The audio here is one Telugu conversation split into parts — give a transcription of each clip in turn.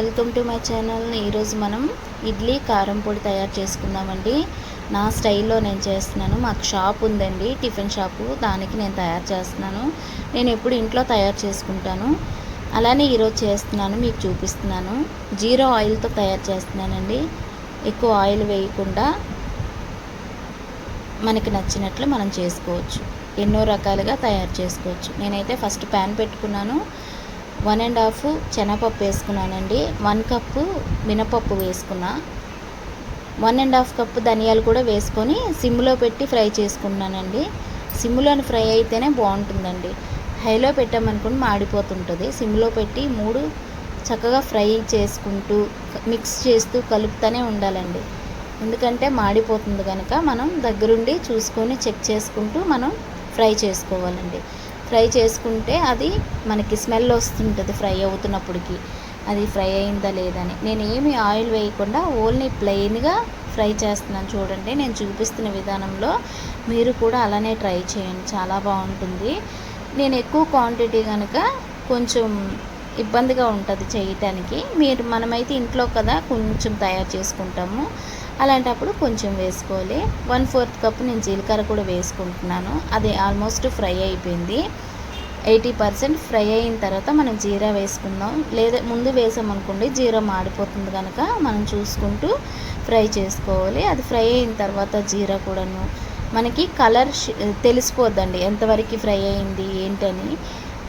Welcome to my channel. ఈరోజు మనం ఇడ్లీ కారం పొడి తయారు చేసుకుందామండి. నా స్టైల్లో నేను చేస్తున్నాను. మాకు షాప్ ఉందండి, టిఫిన్ షాపు, దానికి నేను తయారు చేస్తున్నాను. నేను ఎప్పుడు ఇంట్లో తయారు చేసుకుంటాను, అలానే ఈరోజు చేస్తున్నాను, మీకు చూపిస్తున్నాను. జీరో ఆయిల్తో తయారు చేస్తున్నానండి. ఎక్కువ ఆయిల్ వేయకుండా మనకి నచ్చినట్లు మనం చేసుకోవచ్చు, ఎన్నో రకాలుగా తయారు చేసుకోవచ్చు. నేనైతే ఫస్ట్ ప్యాన్ పెట్టుకున్నాను. 1.5 శనగపప్పు వేసుకున్నానండి. 1 కప్పు మినపప్పు వేసుకున్నా. 1.5 కప్పు ధనియాలు కూడా వేసుకొని సిమ్లో పెట్టి ఫ్రై చేసుకున్నానండి. సిమ్లోని ఫ్రై అయితేనే బాగుంటుందండి. హైలో పెట్టామనుకోండి మాడిపోతుంటుంది. సిమ్లో పెట్టి 3 చక్కగా ఫ్రై చేసుకుంటూ మిక్స్ చేస్తూ కలుపుతూనే ఉండాలండి. ఎందుకంటే మాడిపోతుంది కనుక మనం దగ్గరుండి చూసుకొని చెక్ చేసుకుంటూ మనం ఫ్రై చేసుకోవాలండి. ఫ్రై చేసుకుంటే అది మనకి స్మెల్ వస్తుంటుంది ఫ్రై అవుతున్నప్పటికి, అది ఫ్రై అయిందా లేదని. నేను ఏమి ఆయిల్ వేయకుండా ఓన్లీ ప్లెయిన్గా ఫ్రై చేస్తున్నాను. చూడండి, నేను చూపిస్తున్న విధానంలో మీరు కూడా అలానే ట్రై చేయండి, చాలా బాగుంటుంది. నేను ఎక్కువ క్వాంటిటీ కనుక కొంచెం ఇబ్బందిగా ఉంటుంది చేయటానికి. మనమైతే ఇంట్లో కదా కొంచెం తయారు చేసుకుంటాము, అలాంటప్పుడు కొంచెం వేసుకోవాలి. 1/4 కప్పు నేను జీలకర్ర కూడా వేసుకుంటున్నాను. అది ఆల్మోస్ట్ ఫ్రై అయిపోయింది. 80% ఫ్రై అయిన తర్వాత మనం జీరా వేసుకుందాం. లేదా ముందు వేసామనుకోండి జీరా మాడిపోతుంది కనుక మనం చూసుకుంటూ ఫ్రై చేసుకోవాలి. అది ఫ్రై అయిన తర్వాత జీరా కూడాను మనకి కలర్ తెలిసిపోద్దండి, ఎంతవరకు ఫ్రై అయింది ఏంటని.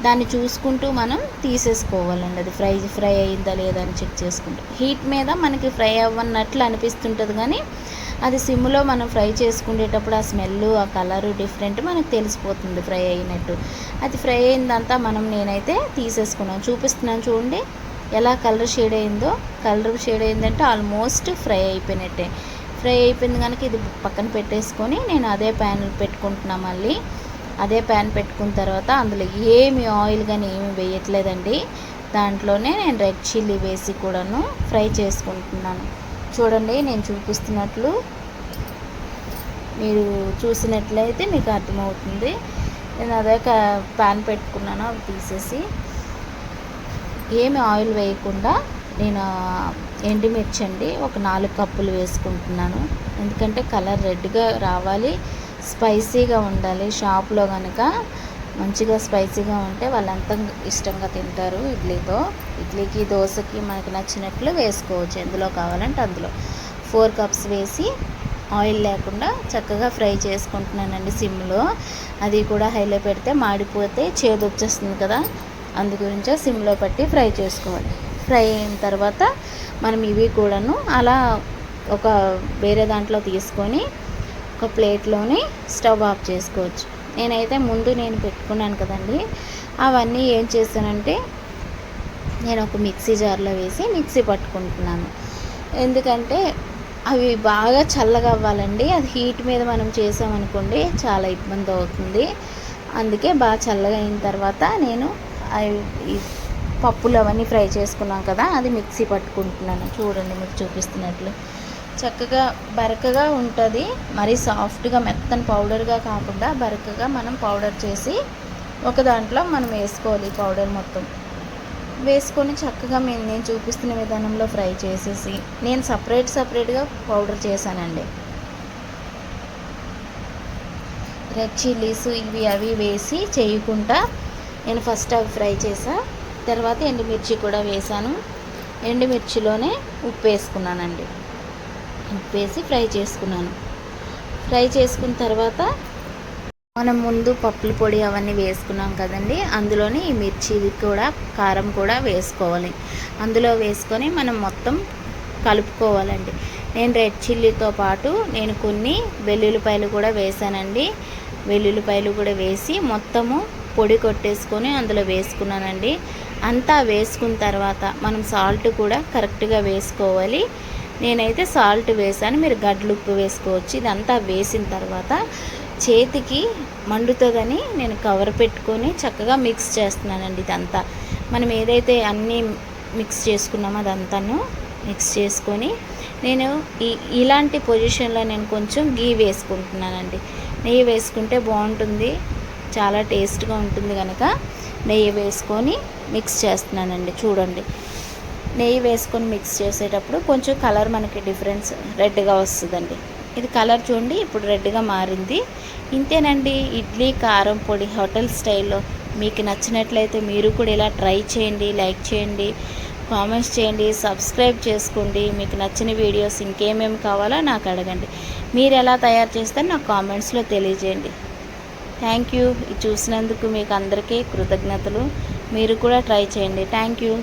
దాన్ని చూసుకుంటూ మనం తీసేసుకోవాలండి. అది ఫ్రై అయిందా లేదా అని చెక్ చేసుకుంటూ. హీట్ మీద మనకి ఫ్రై అవ్వనట్లు అనిపిస్తుంటుంది, కానీ అది సిమ్లో మనం ఫ్రై చేసుకునేటప్పుడు ఆ స్మెల్, ఆ కలరు డిఫరెంట్ మనకు తెలిసిపోతుంది ఫ్రై అయినట్టు. అది ఫ్రై అయిందంతా నేనైతే తీసేసుకున్నాను, చూపిస్తున్నాను చూడండి ఎలా కలర్ షేడ్ అయిందో. కలర్ షేడ్ అయిందంటే ఆల్మోస్ట్ ఫ్రై అయిపోయినట్టే. ఫ్రై అయిపోయింది కనుక ఇది పక్కన పెట్టేసుకొని నేను అదే ప్యాన్ పెట్టుకుంటున్నాను. మళ్ళీ అదే ప్యాన్ పెట్టుకున్న తర్వాత అందులో ఏమి ఆయిల్ కానీ ఏమి వేయట్లేదండి. దాంట్లోనే నేను రెడ్ చిల్లీ వేసి కూడాను ఫ్రై చేసుకుంటున్నాను. చూడండి, నేను చూపిస్తున్నట్లు మీరు చూసినట్లయితే మీకు అర్థమవుతుంది. నేను అదే ప్యాన్ పెట్టుకున్నాను, అవి తీసేసి ఏమి ఆయిల్ వేయకుండా నేను ఎండుమిర్చి అండి ఒక 4 కప్పులు వేసుకుంటున్నాను. ఎందుకంటే కలర్ రెడ్గా రావాలి, స్పైసీగా ఉండాలి. షాప్లో కనుక మంచిగా స్పైసీగా ఉంటే వాళ్ళంతా ఇష్టంగా తింటారు. ఇడ్లీకి దోశకి మనకి నచ్చినట్లు వేసుకోవచ్చు, ఎందులో కావాలంటే అందులో. 4 కప్స్ వేసి ఆయిల్ లేకుండా చక్కగా ఫ్రై చేసుకుంటున్నానండి సిమ్లో. అది కూడా హైలో పెడితే మాడిపోతే చేదు వచ్చేస్తుంది కదా, అందు గురించే సిమ్లో పెట్టి ఫ్రై చేసుకోవాలి. ఫ్రై అయిన తర్వాత మనం ఇవి కూడాను అలా ఒక వేరే దాంట్లో తీసుకొని ఒక ప్లేట్లోని స్టవ్ ఆఫ్ చేసుకోవచ్చు. నేనైతే ముందు నేను పెట్టుకున్నాను కదండి, అవన్నీ ఏం చేస్తానంటే నేను ఒక మిక్సీ జార్లో వేసి మిక్సీ పట్టుకుంటున్నాను. ఎందుకంటే అవి బాగా చల్లగా అవ్వాలండి. అది హీట్ మీద మనం చేసామనుకోండి చాలా ఇబ్బంది అవుతుంది. అందుకే బాగా చల్లగా అయిన తర్వాత నేను ఈ పప్పులు అవన్నీ ఫ్రై చేసుకున్నాం కదా, అది మిక్సీ పట్టుకుంటున్నాను. చూడండి, మీకు చూపిస్తున్నట్లు చక్కగా బరకగా ఉంటుంది. మరీ సాఫ్ట్గా మెత్తని పౌడర్గా కాకుండా బరకగా మనం పౌడర్ చేసి ఒక దాంట్లో మనం వేసుకోవాలి. పౌడర్ మొత్తం వేసుకొని చక్కగా నేను చూపిస్తున్న విధానంలో ఫ్రై చేసేసి నేను సపరేట్గా పౌడర్ చేశానండి. రెడ్ చిల్లీస్ ఇవి అవి వేసి చేయకుండా నేను ఫస్ట్ అవి ఫ్రై చేసా. తర్వాత ఎండుమిర్చి కూడా వేసాను. ఎండుమిర్చిలోనే ఉప్పు వేసుకున్నానండి. ఉప్పు వేసి ఫ్రై చేసుకున్నాను. ఫ్రై చేసుకున్న తర్వాత మనం ముందు పప్పుల పొడి అవన్నీ వేసుకున్నాం కదండి, అందులోని ఈ మిర్చి కూడా కారం కూడా వేసుకోవాలి. అందులో వేసుకొని మనం మొత్తం కలుపుకోవాలండి. నేను రెడ్ చిల్లీతో పాటు నేను కొన్ని వెల్లుల్లిపాయలు కూడా వేసానండి. వెల్లుల్లిపాయలు కూడా వేసి మొత్తము పొడి కొట్టేసుకొని అందులో వేసుకున్నానండి. అంతా వేసుకున్న తర్వాత మనం సాల్ట్ కూడా కరెక్ట్గా వేసుకోవాలి. నేనైతే సాల్ట్ వేసాను, మీరు గడ్డలు ఉప్పు వేసుకోవచ్చు. ఇదంతా వేసిన తర్వాత చేతికి మండుతుందని నేను కవర్ పెట్టుకొని చక్కగా మిక్స్ చేస్తున్నానండి. ఇదంతా మనం ఏదైతే అన్నీ మిక్స్ చేసుకున్నామో అదంతాను మిక్స్ చేసుకొని నేను ఇలాంటి పొజిషన్లో నేను కొంచెం గీ వేసుకుంటున్నానండి. నెయ్యి వేసుకుంటే బాగుంటుంది, చాలా టేస్ట్గా ఉంటుంది కనుక నెయ్యి వేసుకొని మిక్స్ చేస్తున్నానండి. చూడండి, నెయ్యి వేసుకొని మిక్స్ చేసేటప్పుడు కొంచెం కలర్ మనకి డిఫరెన్స్ రెడ్గా వస్తుందండి. ఇది కలర్ చూడండి ఇప్పుడు రెడ్గా మారింది. ఇంతేనండి ఇడ్లీ కారం పొడి హోటల్ స్టైల్లో. మీకు నచ్చినట్లయితే మీరు కూడా ఇలా ట్రై చేయండి, లైక్ చేయండి, కామెంట్స్ చేయండి, సబ్స్క్రైబ్ చేసుకోండి. మీకు నచ్చిన వీడియోస్ ఇంకేమేమి కావాలో నాకు అడగండి. మీరు ఎలా తయారు చేస్తారో నాకు కామెంట్స్లో తెలియజేయండి. Thank you. ఇది చూసినందుకు మీకు అందరికీ కృతజ్ఞతలు. మీరు కూడా ట్రై చేయండి. Thank you.